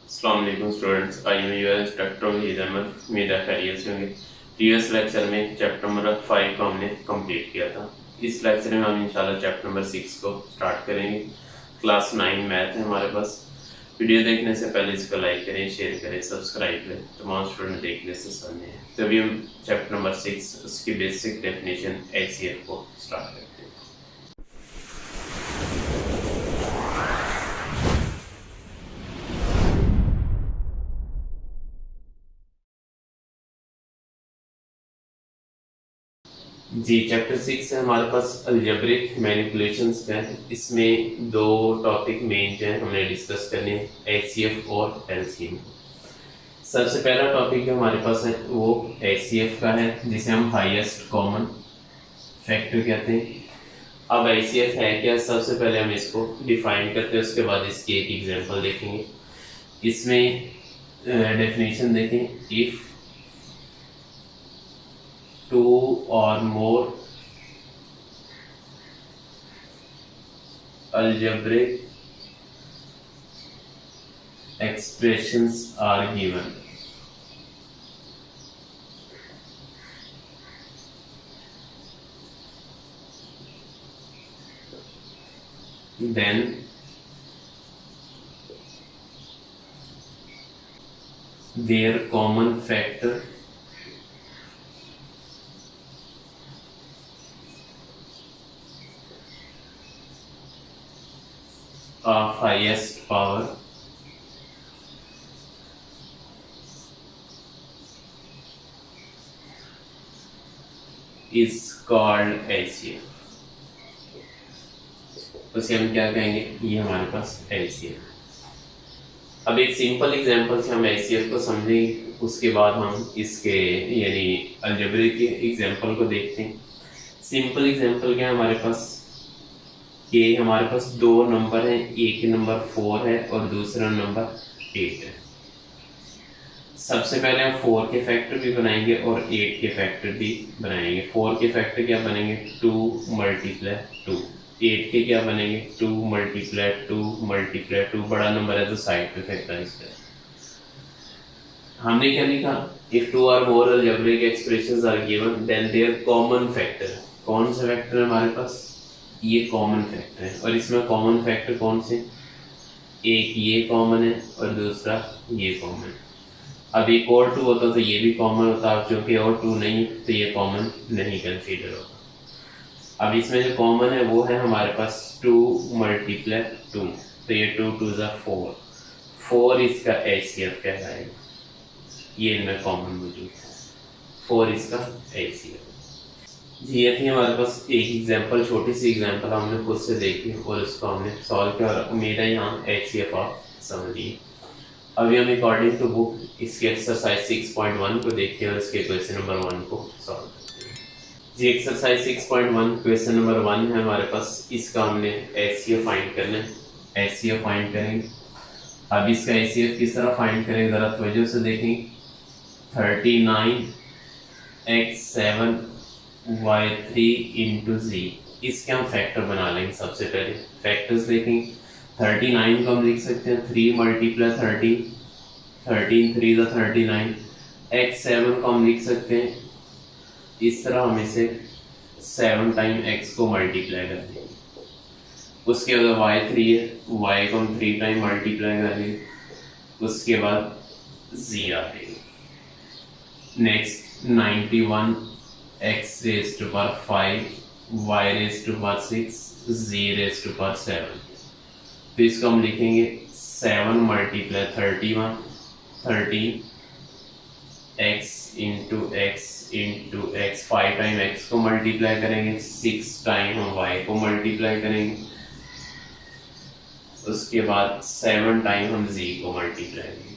अस्सलाम वालेकुम students, I am your instructor Waheed Ahmad. उम्मीद है खैरियत से होंगे। प्रीवियस लेक्चर में चैप्टर नंबर 5 को हमने कंप्लीट किया था। इस लेक्चर में हम इंशाल्लाह चैप्टर नंबर 6 को स्टार्ट करेंगे। क्लास 9 मैथ है हमारे पास। वीडियो देखने से पहले इसको लाइक करें, शेयर करें, सब्सक्राइब करें। तमाम स्टूडेंट देखने से सामने हैं। तो अभी हम चैप्टर नंबर 6 उसकी बेसिक डेफिनेशन HCF को स्टार्ट करते हैं। जी, चैप्टर 6 है हमारे पास अलजेब्रिक मैनिपुलेशंस का है। इसमें दो टॉपिक मेन जो है हमने डिस्कस करने हैं, HCF और LCM। सबसे पहला टॉपिक जो हमारे पास है वो HCF का है, जिसे हम हाईएस्ट कॉमन फैक्टर कहते हैं। अब HCF है क्या, सबसे पहले हम इसको डिफाइन करते हैं, उसके बाद इसकी एक एग्जांपल देखेंगे। इसमें डेफिनेशन देखें, if two or more algebraic expressions are given, then their common factor of highest power is called HCF। उसे हम क्या कहेंगे, ये हमारे पास HCF। अब एक सिंपल एग्जांपल से हम HCF को समझेंगे, उसके बाद हम इसके यानी अलजेब्रिक के एग्जांपल को देखते हैं। सिंपल एग्जांपल क्या है हमारे पास, कि हमारे पास दो नंबर हैं, एक नंबर 4 है और दूसरा नंबर 8 है। सबसे पहले हम 4 के फैक्टर भी बनाएंगे और 8 के फैक्टर भी बनाएंगे। 4 के फैक्टर क्या बनेंगे, 2 मल्टीप्लाई 2। 8 के क्या बनेंगे, 2 मल्टीप्लाई 2 मल्टीप्लाई 2। बड़ा नंबर है तो साइड पे फैक्टराइज करें। हमने क्या लिखा, इफ टू और more algebraic expressions are given then their common factor. कौन सा फैक्टर है हमारे पास, ये कॉमन फैक्टर है। और इसमें कॉमन फैक्टर कौन से, एक ये कॉमन है और दूसरा ये कॉमन है। अब एक और 2 होता तो ये भी कॉमन होता, अब चूंकि और 2 नहीं तो ये कॉमन नहीं कंसीडर होता। अब इसमें जो कॉमन है वो है हमारे पास 2 मल्टीप्लाई 2, तो ये 2 2 ज़ा 4। 4 इसका HCF कहलाएगा, ये इनमें कॉमन मौजूद है। 4 इसका HCF। जी, ये थी हमारे पास एक एग्जांपल, छोटी सी एग्जांपल हमने खुद से देखी और उसको हमने सॉल्व किया और उम्मीद है यहाँ HCF आप समझिए। अभी हम अकॉर्डिंग टू बुक इसके एक्सरसाइज 6.1 को देखते हैं और इसके क्वेश्चन नंबर 1 को सॉल्व करते हैं। जी, एक्सरसाइज 6.1 क्वेश्चन नंबर 1 है हमारे पास। इसका हमने HCF फाइंड करना है। HCF फाइंड करेंगे। अब इसका HCF किस तरह फाइंड करेंगे, ज़रा तवज्जो से देखें। 39 x7 y3 इंटू z, इसके हम फैक्टर बना लेंगे। सबसे पहले फैक्टर्स देखें। 39 को हम लिख सकते हैं 3 मल्टीप्लाई 13, 13 3 ज़ा 39। x7 को हम लिख सकते हैं इस तरह, हम इसे 7 टाइम x को मल्टीप्लाई कर देंगे। उसके बाद y3 है, y को हम 3 टाइम मल्टीप्लाई कर देंगे। उसके बाद z आ देंगे। Next 91 x raised to power 5, y raised to power 6, z raised to power 7। तो इसको हम लिखेंगे 7 multiply 31, 13 x into x 5 time x को मल्टीप्लाई करेंगे, 6 टाइम हम y को मल्टीप्लाई करेंगे। उसके बाद 7 टाइम हम z को मल्टीप्लाई करेंगे।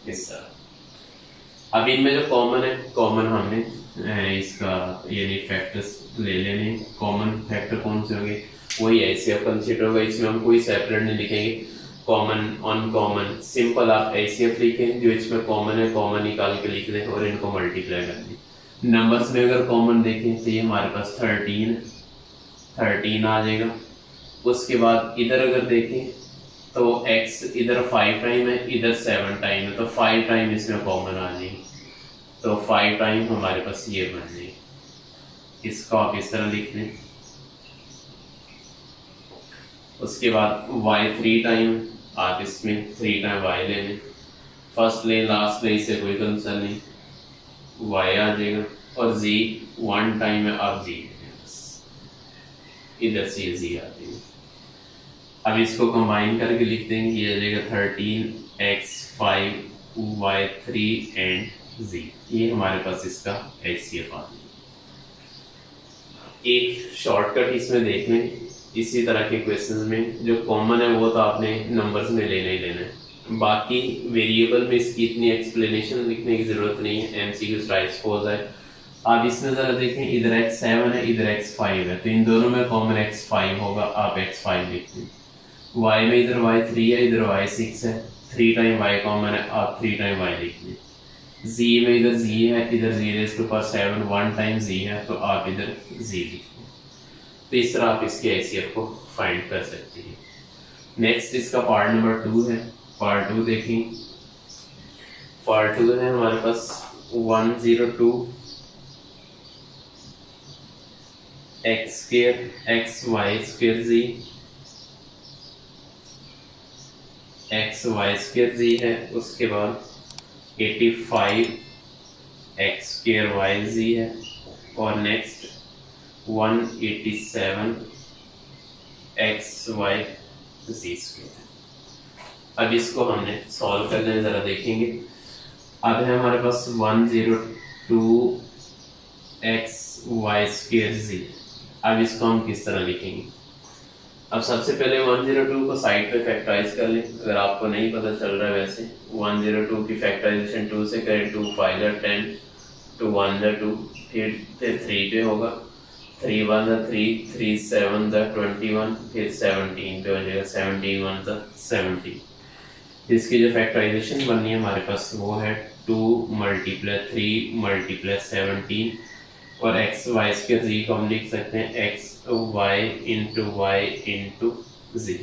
इस तरह। अब इनमें जो कॉमन है, कॉमन हमने इसका यानी फैक्टर्स ले लेने। कॉमन फैक्टर कौन से होंगे, वही HCF कंसीडर होगा। इसमें हम कोई सेपरेट नहीं लिखेंगे, कॉमन अनकॉमन सिंपल आप HCF लिखें। जो इसमें कॉमन है कॉमन निकाल के लिख दें और इनको मल्टीप्लाई कर दें। नंबर्स में अगर कॉमन देखें तो ये हमारे पास 13 आ जाएगा। उसके बाद इधर अगर देखें तो x इधर 5 टाइम है, इधर 7 टाइम है, तो 5 टाइम इसमें कॉमन आ जाएगी, तो 5 टाइम हमारे पास ये बन जाएगी। इसको आप इस तरह लिख लें। उसके बाद y 3 टाइम, आप इसमें 3 टाइम y ले लें, फर्स्ट ले लास्ट ले, इससे कोई कंसर्न नहीं, y आ जाएगा। और z 1 टाइम है, आप z इधर से z आ जाएगा। अब इसको कंबाइन करके लिख देंगे, ये आ जाएगा 13x 5 y 3 एंड z। ये हमारे पास इसका HCF आ जाएगा। एक शॉर्टकट इसमें देख लें, इसी तरह के क्वेश्चंस में जो कॉमन है वो तो आपने नंबर्स में लेना ही लेना है, बाकी वेरिएबल में इसकी इतनी एक्सप्लेनेशन लिखने की ज़रूरत नहीं है, MCQ टाइप सपोज है। आप इसमें ज़रा देखें, इधर x7 है, इधर x5 है, तो इन दोनों में कॉमन x5 होगा, आप x5 लिख दें। y में इधर y3 है, इधर y6 है, 3 टाइम y कॉमन है, आप 3 टाइम y लिख दें। z में इधर z है, इधर 0⁻7 1 टाइम z है, तो आप इधर z लिख दें। तो इस तरह आप इसके HCF को फाइंड कर सकते हैं। नेक्स्ट इसका पार्ट नंबर 2 है। पार्ट 2 देखें, पार्ट 2 है हमारे पास 102 x square x y square z, x y square z है। उसके बाद 85 x स्क्वायर y z है, और next 187 x y z square. अब इसको हमने सॉल्व करने में ज़रा देखेंगे। अब है हमारे पास 102 x y स्क्वायर z। अब इसको हम किस तरह लिखेंगे? अब सबसे पहले 102 को साइड पे फैक्टराइज कर लें, अगर आपको नहीं पता चल रहा है वैसे। 102 की फैक्टराइजेशन 2 से करें, 2 5 10, 2 1 2, फिर 3 पे होगा, 3 1 3, 3 7 21, फिर 17 पे हो जाएगा, 17 1 17। इसकी जो फैक्टराइजेशन बननी है हमारे पास वो है 2 × 3 × 17, और x y स्क्वायर z को हम लिख सकते हैं x y × z।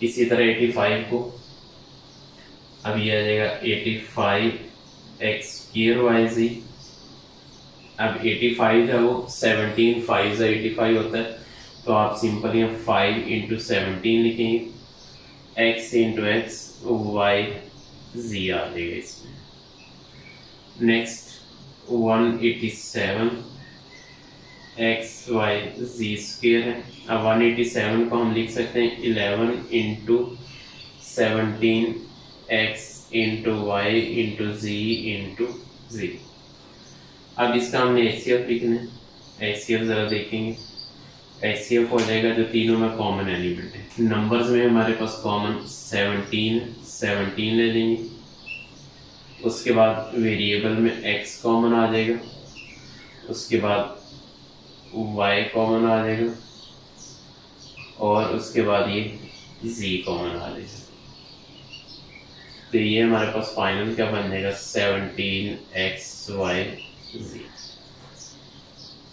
इसी तरह 85 को, अब ये आ जाएगा 85 x स्क्वायर y z। अब 85 है वो 17 5 से 85 होता है, तो आप सिंपल यहाँ 5 × 17 लिखेंगे, x × x y z आ जाएगा इसमें। Next 187 x y z square है। अब 187 को हम लिख सकते हैं 11 × 17 x × y × z। अब इसका हमने HCF लिखना है। HCF ज़रा देखेंगे, HCF हो जाएगा जो तीनों में कॉमन एलिमेंट है। नंबर्स में हमारे पास कॉमन 17 ले लेंगे। उसके बाद वेरिएबल में x कॉमन आ जाएगा, उसके बाद y कॉमन आ जाएगा, और उसके बाद ये z कॉमन आ जाएगा। तो ये हमारे पास फाइनल क्या बन जाएगा, 17 x y z।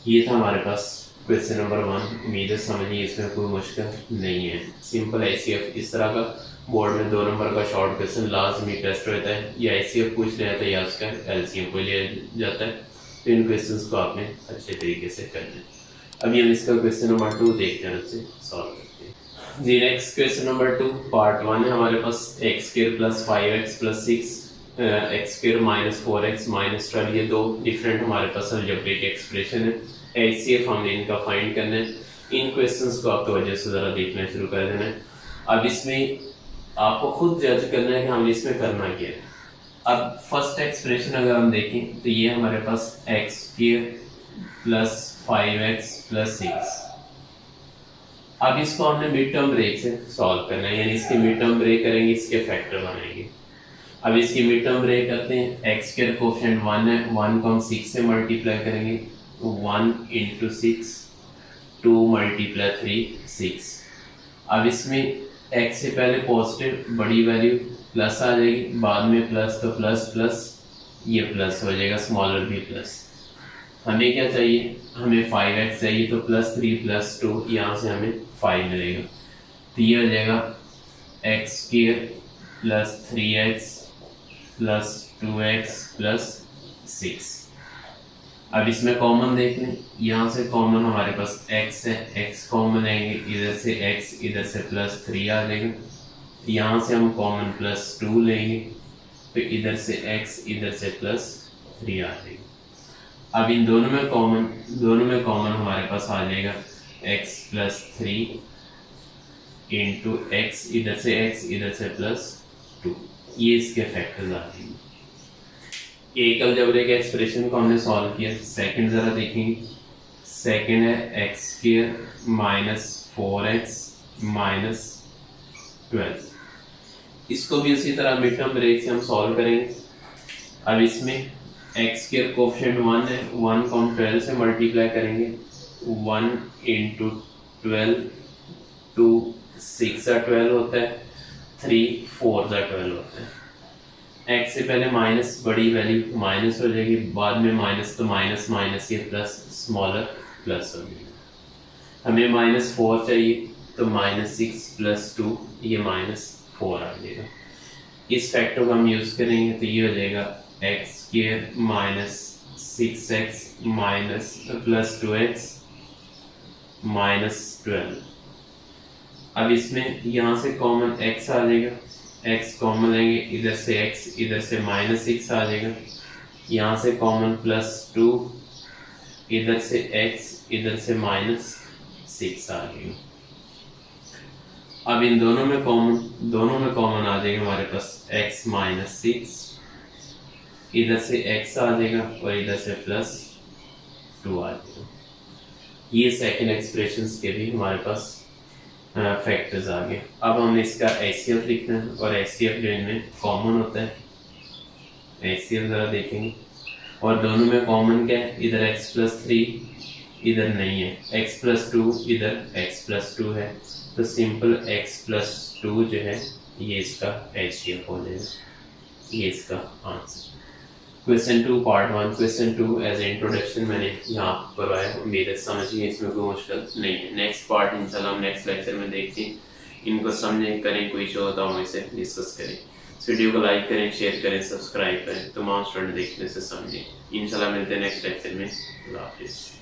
ये था हमारे पास क्वेश्चन नंबर 1। उम्मीद है समझिए, इसमें कोई मुश्किल नहीं है, सिंपल HCF। इस तरह का बोर्ड में 2 नंबर का शॉर्ट क्वेश्चन लाजमी टेस्ट रहता है, या HCF पूछ लिया जाता है या उसका LCM को लिया जाता है। तो इन क्वेश्चंस को आपने अच्छे तरीके से करना है। अभी हम इसका क्वेश्चन नंबर 2 देखते हैं, उससे सॉल्व करते हैं जी। नेक्स्ट क्वेश्चन नंबर 2 पार्ट 1 है हमारे पास। x² + 5x + 6 x² - 4x - 12, ये 2 डिफरेंट हमारे पास अलजेब्रिक एक्सप्रेशन है। HCF हमने इनका फाइंड करना है। इन क्वेश्चंस को आप तवज्जो से ज़रा देखना शुरू कर देना है। अब इसमें आपको खुद जज करना है कि हम इसमें करना क्या है। अब फर्स्ट एक्सप्रेशन अगर हम देखें तो ये हमारे पास x² + 5x + 6। अब इसको हमने मिड टर्म ब्रेक से सॉल्व करना है, यानी इसके मिड टर्म ब्रेक करेंगे, इसके फैक्टर बनाएंगे। अब इसकी मिड टर्म ब्रेक करते हैं। x² कोफिशिएंट 1 है, 1 को हम 6 से मल्टीप्लाई करेंगे, 1 × 6, 2 × 3 6। अब इसमें x से पहले पॉजिटिव बड़ी वैल्यू प्लस आ जाएगी, बाद में प्लस, तो प्लस प्लस ये प्लस हो जाएगा, स्मॉलर भी प्लस। हमें क्या चाहिए, हमें 5x चाहिए, तो +3 + 2 यहाँ से हमें 5 मिलेगा। तो ये हो जाएगा x² + 3x + 2x + 6। अब इसमें कॉमन देख लें, यहाँ से कॉमन हमारे पास x है, x कॉमन आएंगे, इधर से x इधर से +3 आ जाएगा। यहाँ से हम कॉमन +2 लेंगे, तो इधर से x इधर से +3 आ जाएगा। अब इन दोनों में कॉमन हमारे पास आ जाएगा x +3 इंटू x इधर से +2। ये इसके फैक्टर्स आ जाएंगे। एक अलजेब्रिक एक्सप्रेशन को हमने सॉल्व किया। सेकंड जरा देखेंगे। सेकंड है x² - 4x - 12। इसको भी उसी तरह मिड टर्म ब्रेक से हम सॉल्व करेंगे। अब इसमें x² कोफिशिएंट 1 है, 1 को हम 12 से मल्टीप्लाई करेंगे। 1 इंटू 12, 2 6 × 12 होता है, 3 4 × 12 होता है। x से पहले माइनस, बड़ी वैल्यू माइनस हो जाएगी, बाद में माइनस, तो माइनस माइनस ये प्लस, स्मॉलर प्लस हो जाएगा। हमें -4 चाहिए, तो -6 + 2 ये -4 आ जाएगा। इस फैक्टर को हम यूज़ करेंगे, तो ये हो जाएगा x² - 6x + 2x - 12। अब इसमें यहाँ से कॉमन x आ जाएगा, x कॉमन लेंगे, इधर से x इधर से -6 आ जाएगा। यहाँ से कॉमन +2, इधर से x इधर से -6 आ जाएगा। अब इन दोनों में कॉमन आ जाएगा हमारे पास x - 6, इधर से x आ जाएगा और इधर से +2 आ जाएगा। ये सेकंड एक्सप्रेशंस के भी हमारे पास फैक्टर्स आ गए। अब हमने इसका HCF लिखना है, और HCF जो इनमें कॉमन होता है, HCF ज़रा देखेंगे। और दोनों में कॉमन क्या है, इधर x + 3 इधर नहीं है, x + 2 इधर x + 2 है, तो सिंपल x + 2 जो है ये इसका HCF हो जाएगा। ये इसका answer. Question 2 part 1। Question 2 as a introduction मैंने यहाँ करवाया, उम्मीद है समझिए, इसमें कोई मुश्किल नहीं है। नेक्स्ट पार्ट इंशाल्लाह हम नेक्स्ट लेक्चर में देखते हैं, इनको समझें, करें, कोई इशू होता हो इसे डिस्कस करें। इस वीडियो को लाइक करें, शेयर करें, सब्सक्राइब करें, तमाम स्टूडेंट देखने से समझें। इंशाल्लाह मिलते हैं नेक्स्ट लेक्चर में। अल्लाह हाफिज़।